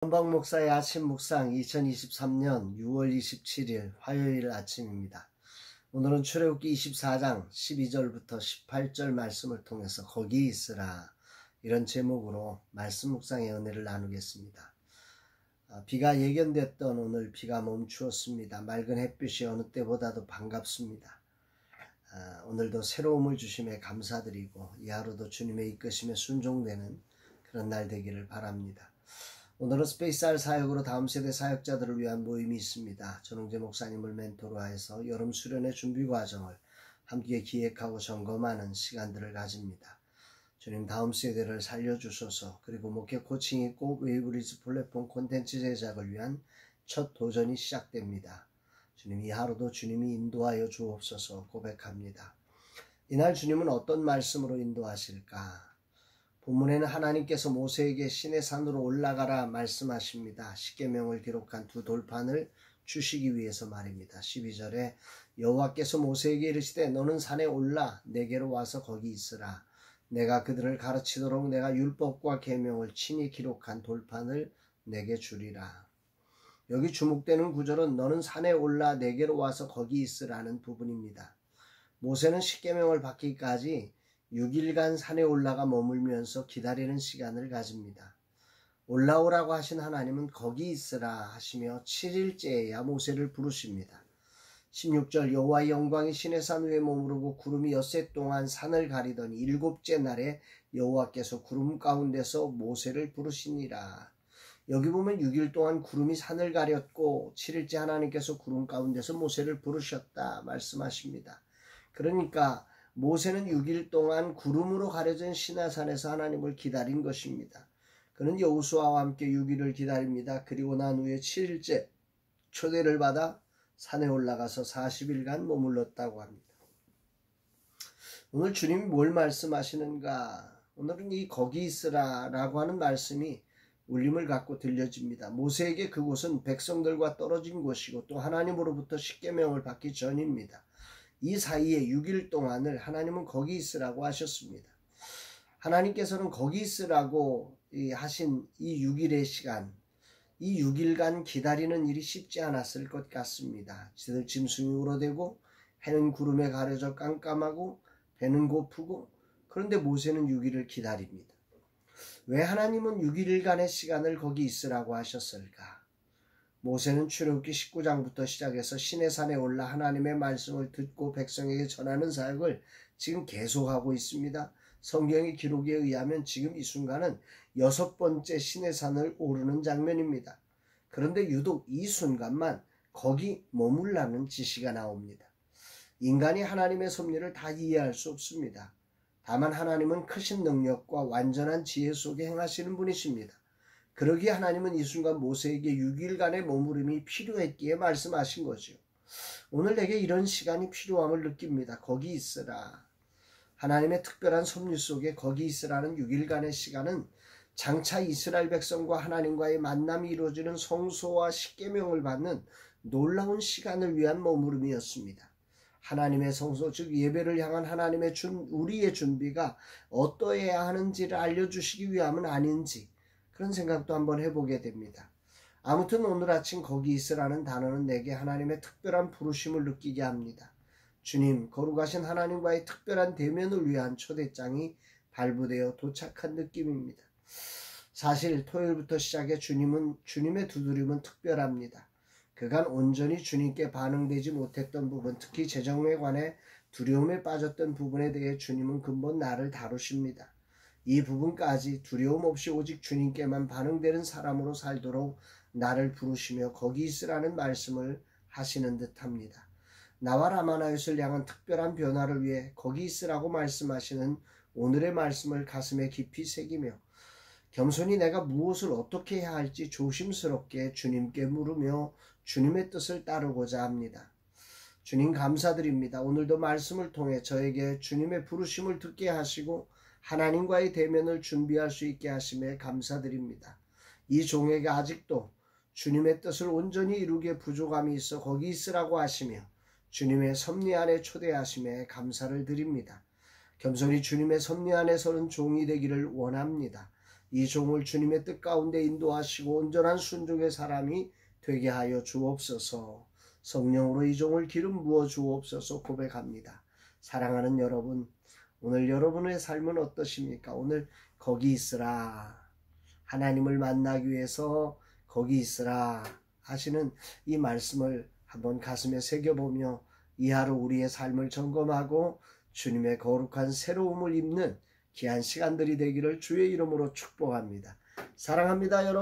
한방 목사의 아침 묵상 2023년 6월 27일 화요일 아침입니다. 오늘은 출애굽기 24장 12절부터 18절 말씀을 통해서 거기 있으라, 이런 제목으로 말씀 묵상의 은혜를 나누겠습니다. 비가 예견됐던 오늘 비가 멈추었습니다. 맑은 햇빛이 어느 때보다도 반갑습니다. 오늘도 새로움을 주심에 감사드리고 이 하루도 주님의 이끄심에 순종되는 그런 날 되기를 바랍니다. 오늘은 스페이스R 사역으로 다음 세대 사역자들을 위한 모임이 있습니다. 전홍재 목사님을 멘토로 해서 여름 수련의 준비 과정을 함께 기획하고 점검하는 시간들을 가집니다. 주님, 다음 세대를 살려주소서. 그리고 목회 코칭이 있고 웨이브리즈 플랫폼 콘텐츠 제작을 위한 첫 도전이 시작됩니다. 주님, 이 하루도 주님이 인도하여 주옵소서 고백합니다. 이날 주님은 어떤 말씀으로 인도하실까? 본문에는 하나님께서 모세에게 시내산으로 올라가라 말씀하십니다. 십계명을 기록한 두 돌판을 주시기 위해서 말입니다. 12절에 여호와께서 모세에게 이르시되 너는 산에 올라 내게로 와서 거기 있으라. 내가 그들을 가르치도록 내가 율법과 계명을 친히 기록한 돌판을 내게 주리라. 여기 주목되는 구절은 너는 산에 올라 내게로 와서 거기 있으라는 부분입니다. 모세는 십계명을 받기까지 6일간 산에 올라가 머물면서 기다리는 시간을 가집니다. 올라오라고 하신 하나님은 거기 있으라 하시며 7일째에야 모세를 부르십니다. 16절 여호와의 영광이 시내산 위에 머무르고 구름이 엿새 동안 산을 가리더니 7째 날에 여호와께서 구름 가운데서 모세를 부르시니라. 여기 보면 6일 동안 구름이 산을 가렸고 7일째 하나님께서 구름 가운데서 모세를 부르셨다 말씀하십니다. 그러니까 모세는 6일 동안 구름으로 가려진 시내산에서 하나님을 기다린 것입니다. 그는 여호수아와 함께 6일을 기다립니다. 그리고 난 후에 7일째 초대를 받아 산에 올라가서 40일간 머물렀다고 합니다. 오늘 주님이 뭘 말씀하시는가? 오늘은 이 거기 있으라 라고 하는 말씀이 울림을 갖고 들려집니다. 모세에게 그곳은 백성들과 떨어진 곳이고 또 하나님으로부터 십계명을 받기 전입니다. 이 사이에 6일 동안을 하나님은 거기 있으라고 하셨습니다. 하나님께서는 거기 있으라고 하신 이 6일의 시간, 이 6일간 기다리는 일이 쉽지 않았을 것 같습니다. 짐승이 울어대고 해는 구름에 가려져 깜깜하고 배는 고프고, 그런데 모세는 6일을 기다립니다. 왜 하나님은 6일간의 시간을 거기 있으라고 하셨을까? 모세는 출애굽기 19장부터 시작해서 시내산에 올라 하나님의 말씀을 듣고 백성에게 전하는 사역을 지금 계속하고 있습니다. 성경의 기록에 의하면 지금 이 순간은 6번째 시내산을 오르는 장면입니다. 그런데 유독 이 순간만 거기 머물라는 지시가 나옵니다. 인간이 하나님의 섭리를 다 이해할 수 없습니다. 다만 하나님은 크신 능력과 완전한 지혜 속에 행하시는 분이십니다. 그러기에 하나님은 이 순간 모세에게 6일간의 머무름이 필요했기에 말씀하신 거죠. 오늘 내게 이런 시간이 필요함을 느낍니다. 거기 있으라. 하나님의 특별한 섭리 속에 거기 있으라는 6일간의 시간은 장차 이스라엘 백성과 하나님과의 만남이 이루어지는 성소와 십계명을 받는 놀라운 시간을 위한 머무름이었습니다. 하나님의 성소, 즉 예배를 향한 하나님의 우리의 준비가 어떠해야 하는지를 알려주시기 위함은 아닌지, 그런 생각도 한번 해보게 됩니다. 아무튼 오늘 아침 거기 있으라는 단어는 내게 하나님의 특별한 부르심을 느끼게 합니다. 주님, 거룩하신 하나님과의 특별한 대면을 위한 초대장이 발부되어 도착한 느낌입니다. 사실 토요일부터 시작해 주님의 두드림은 특별합니다. 그간 온전히 주님께 반응되지 못했던 부분, 특히 재정에 관해 두려움에 빠졌던 부분에 대해 주님은 근본 나를 다루십니다. 이 부분까지 두려움 없이 오직 주님께만 반응되는 사람으로 살도록 나를 부르시며 거기 있으라는 말씀을 하시는 듯합니다. 나와 라마나옅을 향한 특별한 변화를 위해 거기 있으라고 말씀하시는 오늘의 말씀을 가슴에 깊이 새기며 겸손히 내가 무엇을 어떻게 해야 할지 조심스럽게 주님께 물으며 주님의 뜻을 따르고자 합니다. 주님 감사드립니다. 오늘도 말씀을 통해 저에게 주님의 부르심을 듣게 하시고 하나님과의 대면을 준비할 수 있게 하심에 감사드립니다. 이 종에게 아직도 주님의 뜻을 온전히 이루기에 부족함이 있어 거기 있으라고 하시며 주님의 섭리 안에 초대하심에 감사를 드립니다. 겸손히 주님의 섭리 안에 서는 종이 되기를 원합니다. 이 종을 주님의 뜻 가운데 인도하시고 온전한 순종의 사람이 되게 하여 주옵소서. 성령으로 이 종을 기름 부어 주옵소서 고백합니다. 사랑하는 여러분, 오늘 여러분의 삶은 어떠십니까? 오늘 거기 있으라. 하나님을 만나기 위해서 거기 있으라 하시는 이 말씀을 한번 가슴에 새겨보며 이 하루 우리의 삶을 점검하고 주님의 거룩한 새로움을 입는 귀한 시간들이 되기를 주의 이름으로 축복합니다. 사랑합니다, 여러분.